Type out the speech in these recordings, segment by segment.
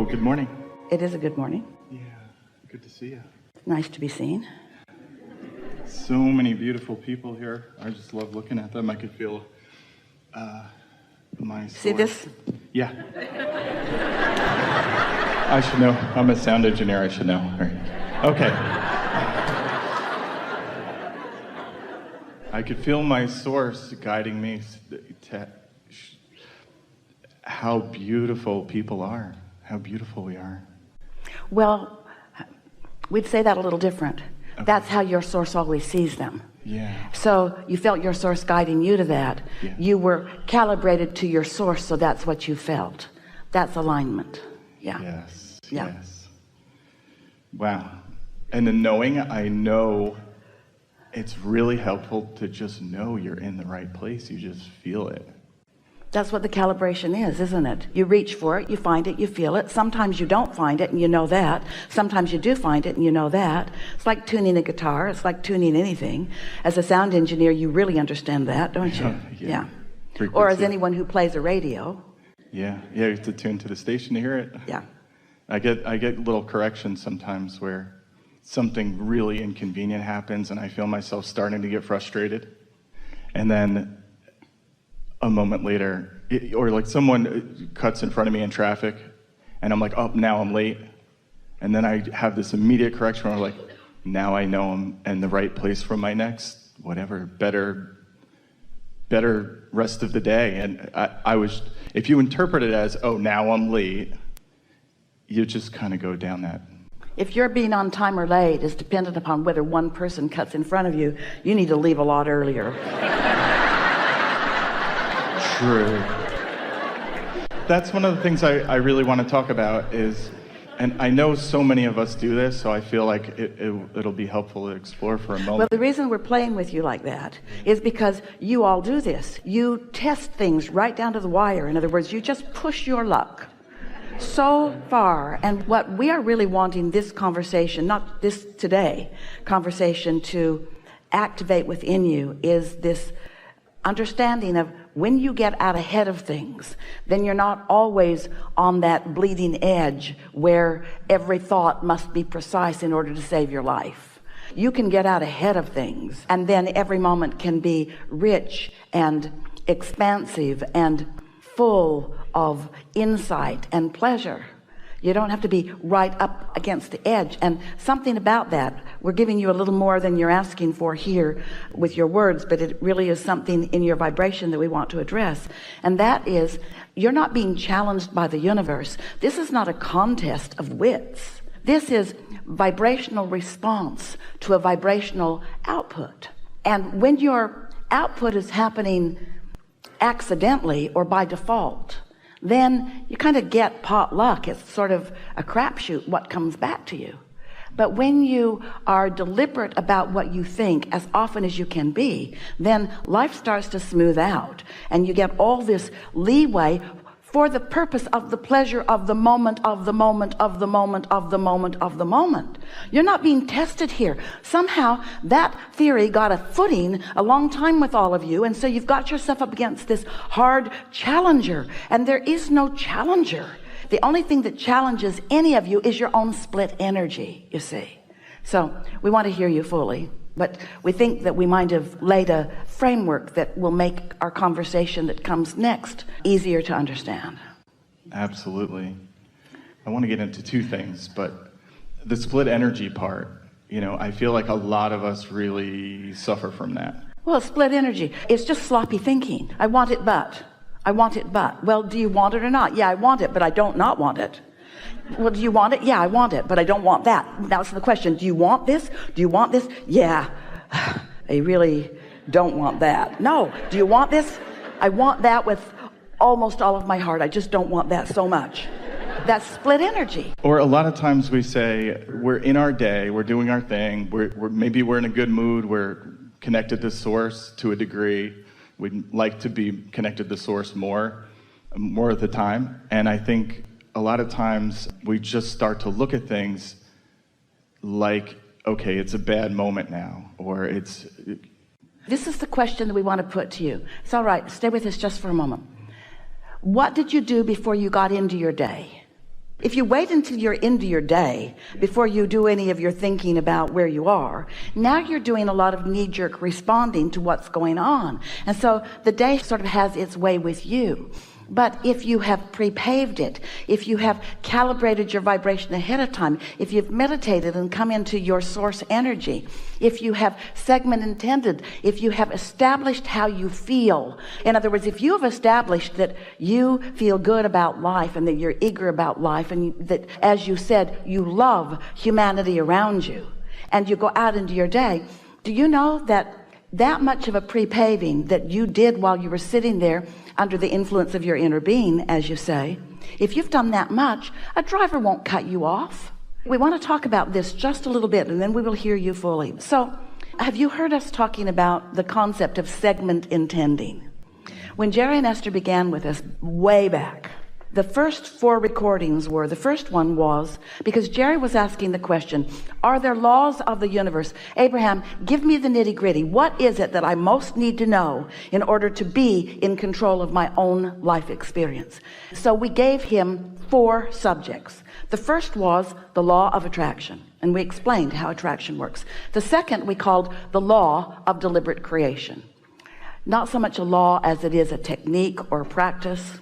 Hello, good morning. It is a good morning. Yeah, good to see you. Nice to be seen. So many beautiful people here. I just love looking at them. I could feel my source. See this? Yeah. I should know. I'm a sound engineer. I should know. All right. Okay. I could feel my source guiding me to how beautiful people are. How beautiful we are. Well, we'd say that a little different. Okay. That's how your source always sees them. Yeah. So you felt your source guiding you to that. Yeah. You were calibrated to your source, so that's what you felt. That's alignment. Yeah. Yes. Yeah. Yes. Wow. And the knowing, I know it's really helpful to just know you're in the right place. You just feel it. That's what the calibration is, isn't it? You reach for it, you find it, you feel it. Sometimes you don't find it and you know that. Sometimes you do find it and you know that. It's like tuning a guitar. It's like tuning anything. As a sound engineer, you really understand that, don't you? Yeah. Or as anyone who plays a radio. Yeah. Yeah, you have to tune to the station to hear it. Yeah. I get little corrections sometimes where something really inconvenient happens and I feel myself starting to get frustrated. And then a moment later, or like someone cuts in front of me in traffic and I'm like, oh, now I'm late. And then I have this immediate correction where I'm like, now I know I'm in the right place for my next, whatever, better rest of the day. And I was, if you interpret it as, oh, now I'm late, you just kind of go down that. If your being on time or late is dependent upon whether one person cuts in front of you, you need to leave a lot earlier. True. That's one of the things I really want to talk about is, and I know so many of us do this, so I feel like it'll be helpful to explore for a moment. Well, the reason we're playing with you like that is because you all do this. You test things right down to the wire. In other words, you just push your luck so far. And what we are really wanting this conversation, not this today, conversation to activate within you is this understanding of when you get out ahead of things, then you're not always on that bleeding edge where every thought must be precise in order to save your life. You can get out ahead of things, and then every moment can be rich and expansive and full of insight and pleasure. You don't have to be right up against the edge. And something about that, we're giving you a little more than you're asking for here with your words, but it really is something in your vibration that we want to address. And that is, you're not being challenged by the universe. This is not a contest of wits. This is vibrational response to a vibrational output. And when your output is happening accidentally or by default, then you kind of get pot luck. It's sort of a crapshoot what comes back to you. But when you are deliberate about what you think as often as you can be, then life starts to smooth out and you get all this leeway for the purpose of the pleasure of the moment, of the moment, of the moment, of the moment, of the moment. You're not being tested here. Somehow that theory got a footing a long time with all of you, and so you've got yourself up against this hard challenger, and there is no challenger. The only thing that challenges any of you is your own split energy, you see. So we want to hear you fully, but we think that we might have laid a framework that will make our conversation that comes next easier to understand. Absolutely. I want to get into two things, but the split energy part, I feel like a lot of us really suffer from that. Well, split energy, it's just sloppy thinking. I want it, but. I want it, but. Well, do you want it or not? Yeah, I want it, but I don't not want it. Well, do you want it? Yeah, I want it, but I don't want that. That's the question. Do you want this? Do you want this? Yeah, I really don't want that. No. Do you want this? I want that with almost all of my heart. I just don't want that so much. That's split energy. Or a lot of times we say we're in our day, we're doing our thing, maybe we're in a good mood, we're connected to source to a degree. We'd like to be connected to source more of the time. And I think a lot of times we just start to look at things like, okay, it's a bad moment now, or it's... This is the question that we want to put to you. It's all right. Stay with us just for a moment. What did you do before you got into your day? If you wait until you're into your day before you do any of your thinking about where you are, now you're doing a lot of knee-jerk responding to what's going on. And so the day sort of has its way with you. But if you have pre-paved it, if you have calibrated your vibration ahead of time, if you've meditated and come into your source energy, if you have segment intended, if you have established how you feel, in other words, if you have established that you feel good about life and that you're eager about life and that, as you said, you love humanity around you, and you go out into your day, do you know that much of a pre-paving that you did while you were sitting there under the influence of your inner being, as you say, if you've done that much, a driver won't cut you off. We want to talk about this just a little bit, and then we will hear you fully. So, have you heard us talking about the concept of segment intending? When Jerry and Esther began with us way back, the first 4 recordings were, the first one was, because Jerry was asking the question, are there laws of the universe? Abraham, give me the nitty-gritty. What is it that I most need to know in order to be in control of my own life experience? So we gave him 4 subjects. The first was the law of attraction, and we explained how attraction works. The second we called the law of deliberate creation. Not so much a law as it is a technique or a practice.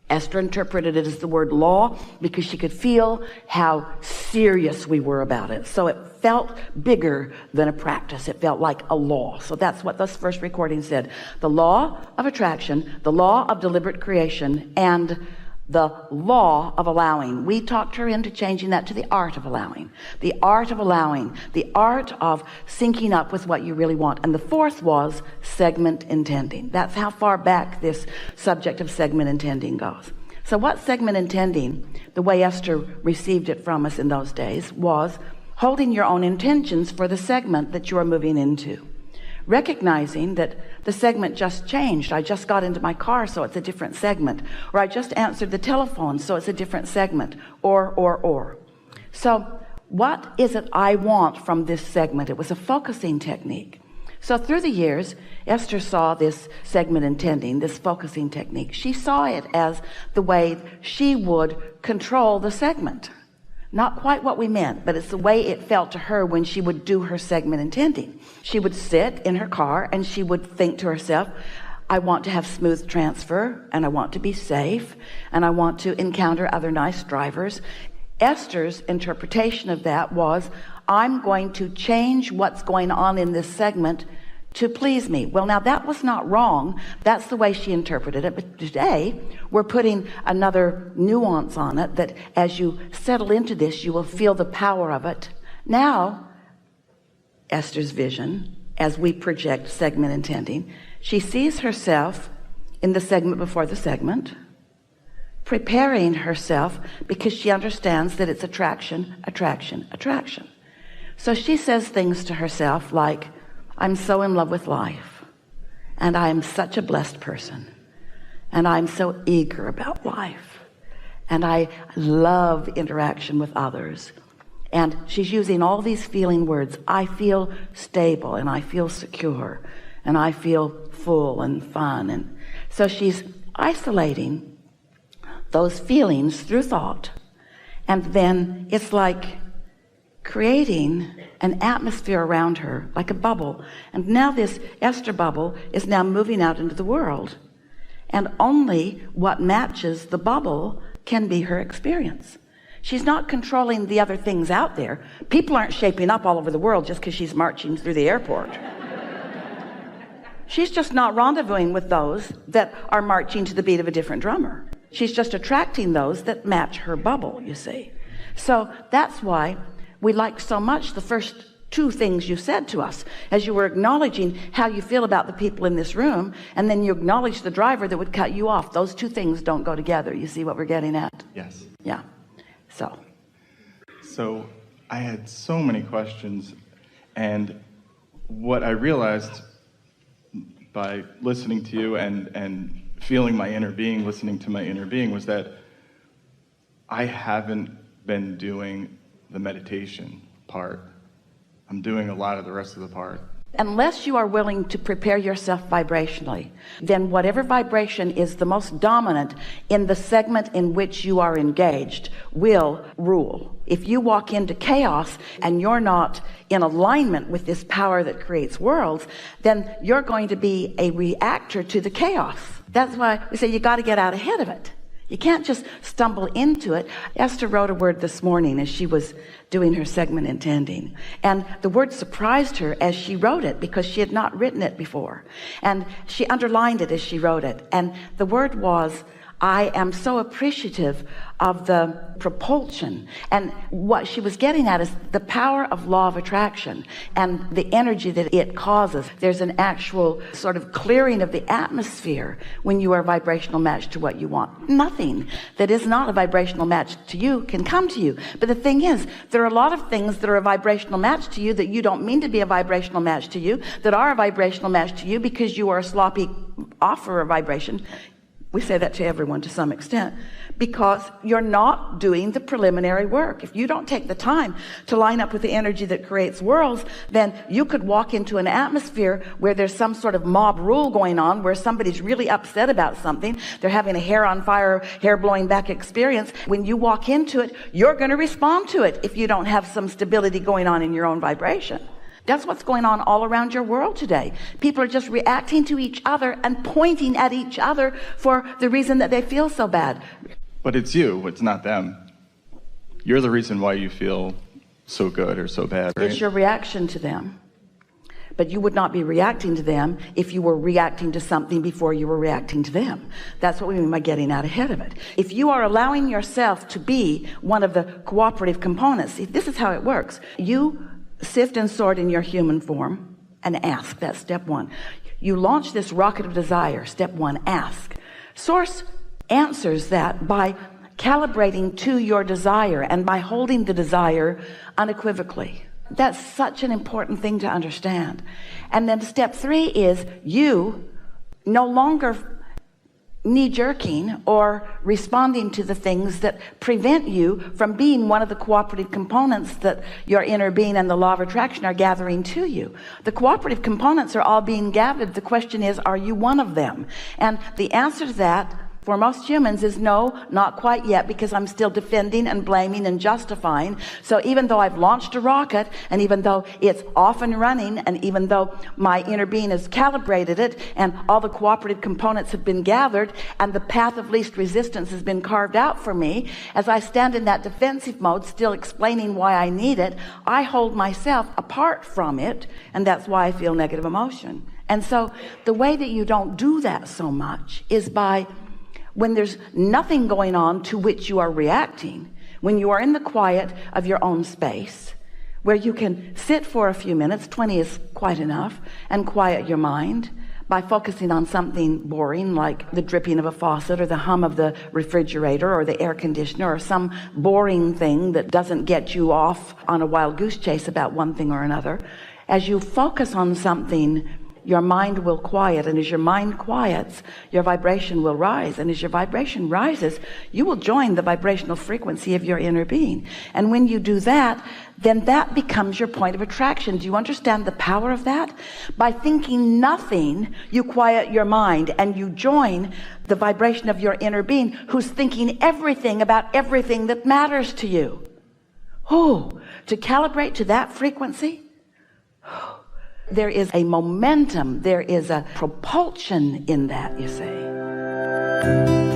Esther interpreted it as the word law because she could feel how serious we were about it. So it felt bigger than a practice. It felt like a law. So that's what this first recording said. The law of attraction, the law of deliberate creation, and the law of allowing. We talked her into changing that to the art of allowing. The art of allowing. The art of syncing up with what you really want. And the fourth was segment intending. That's how far back this subject of segment intending goes. So what segment intending, the way Esther received it from us in those days, was holding your own intentions for the segment that you are moving into. Recognizing that the segment just changed. I just got into my car, so it's a different segment. Or I just answered the telephone, so it's a different segment. Or. So what is it I want from this segment? It was a focusing technique. So through the years, Esther saw this segment intending, this focusing technique. She saw it as the way she would control the segment. Not quite what we meant, but it's the way it felt to her when she would do her segment intending. She would sit in her car and she would think to herself, I want to have smooth transfer, and I want to be safe, and I want to encounter other nice drivers. Esther's interpretation of that was, I'm going to change what's going on in this segment to please me. Well, now that was not wrong. That's the way she interpreted it. But today we're putting another nuance on it, that as you settle into this, you will feel the power of it. Now, Esther's vision, as we project segment intending, she sees herself in the segment before the segment, preparing herself because she understands that it's attraction, attraction, attraction. So she says things to herself like, I'm so in love with life, and I am such a blessed person, and I'm so eager about life, and I love interaction with others. And she's using all these feeling words. I feel stable, and I feel secure, and I feel full and fun. And so she's isolating those feelings through thought, and then it's like creating an atmosphere around her, like a bubble. And now this Esther bubble is now moving out into the world, and only what matches the bubble can be her experience. She's not controlling the other things out there. People aren't shaping up all over the world just because she's marching through the airport. She's just not rendezvousing with those that are marching to the beat of a different drummer. She's just attracting those that match her bubble, you see. So that's why we liked so much the first 2 things you said to us, as you were acknowledging how you feel about the people in this room, and then you acknowledge the driver that would cut you off. Those 2 things don't go together. You see what we're getting at? Yes. Yeah. So I had so many questions, and what I realized by listening to you and feeling my inner being, listening to my inner being, was that I haven't been doing the meditation part. I'm doing a lot of the rest of the part. Unless you are willing to prepare yourself vibrationally, then whatever vibration is the most dominant in the segment in which you are engaged will rule. If you walk into chaos and you're not in alignment with this power that creates worlds, then you're going to be a reactor to the chaos. That's why we say you got to get out ahead of it. You can't just stumble into it. Esther wrote a word this morning as she was doing her segment intending. And the word surprised her as she wrote it because she had not written it before. And she underlined it as she wrote it. And the word was, I am so appreciative of the propulsion. And what she was getting at is the power of law of attraction and the energy that it causes. There's an actual sort of clearing of the atmosphere when you are a vibrational match to what you want. Nothing that is not a vibrational match to you can come to you. But the thing is, there are a lot of things that are a vibrational match to you that you don't mean to be a vibrational match to you, that are a vibrational match to you because you are a sloppy offer of vibration. We say that to everyone to some extent because you're not doing the preliminary work. If you don't take the time to line up with the energy that creates worlds, then you could walk into an atmosphere where there's some sort of mob rule going on, where somebody's really upset about something. They're having a hair on fire, hair blowing back experience. When you walk into it, you're going to respond to it if you don't have some stability going on in your own vibration. That's what's going on all around your world today. People are just reacting to each other and pointing at each other for the reason that they feel so bad. But it's you, it's not them. You're the reason why you feel so good or so bad, right? It's your reaction to them. But you would not be reacting to them if you were reacting to something before you were reacting to them. That's what we mean by getting out ahead of it. If you are allowing yourself to be one of the cooperative components, see, this is how it works. You sift and sort in your human form and ask. That's step one. You launch this rocket of desire. Step one, ask. Source answers that by calibrating to your desire and by holding the desire unequivocally. That's such an important thing to understand. And then step three is you no longer knee-jerking or responding to the things that prevent you from being one of the cooperative components that your inner being and the law of attraction are gathering to you. The cooperative components are all being gathered. The question is, are you one of them? And the answer to that for most humans is no, not quite yet, because I'm still defending and blaming and justifying. So even though I've launched a rocket, and even though it's off and running, and even though my inner being has calibrated it, and all the cooperative components have been gathered, and the path of least resistance has been carved out for me, as I stand in that defensive mode, still explaining why I need it, I hold myself apart from it, and that's why I feel negative emotion. And so the way that you don't do that so much is by, when there's nothing going on to which you are reacting, when you are in the quiet of your own space, where you can sit for a few minutes, 20 is quite enough, and quiet your mind by focusing on something boring like the dripping of a faucet or the hum of the refrigerator or the air conditioner or some boring thing that doesn't get you off on a wild goose chase about one thing or another. As you focus on something, your mind will quiet, and as your mind quiets, your vibration will rise, and as your vibration rises, you will join the vibrational frequency of your inner being. And when you do that, then that becomes your point of attraction. Do you understand the power of that? By thinking nothing, you quiet your mind and you join the vibration of your inner being, who's thinking everything about everything that matters to you. Oh, to calibrate to that frequency, there is a momentum, there is a propulsion in that, you see.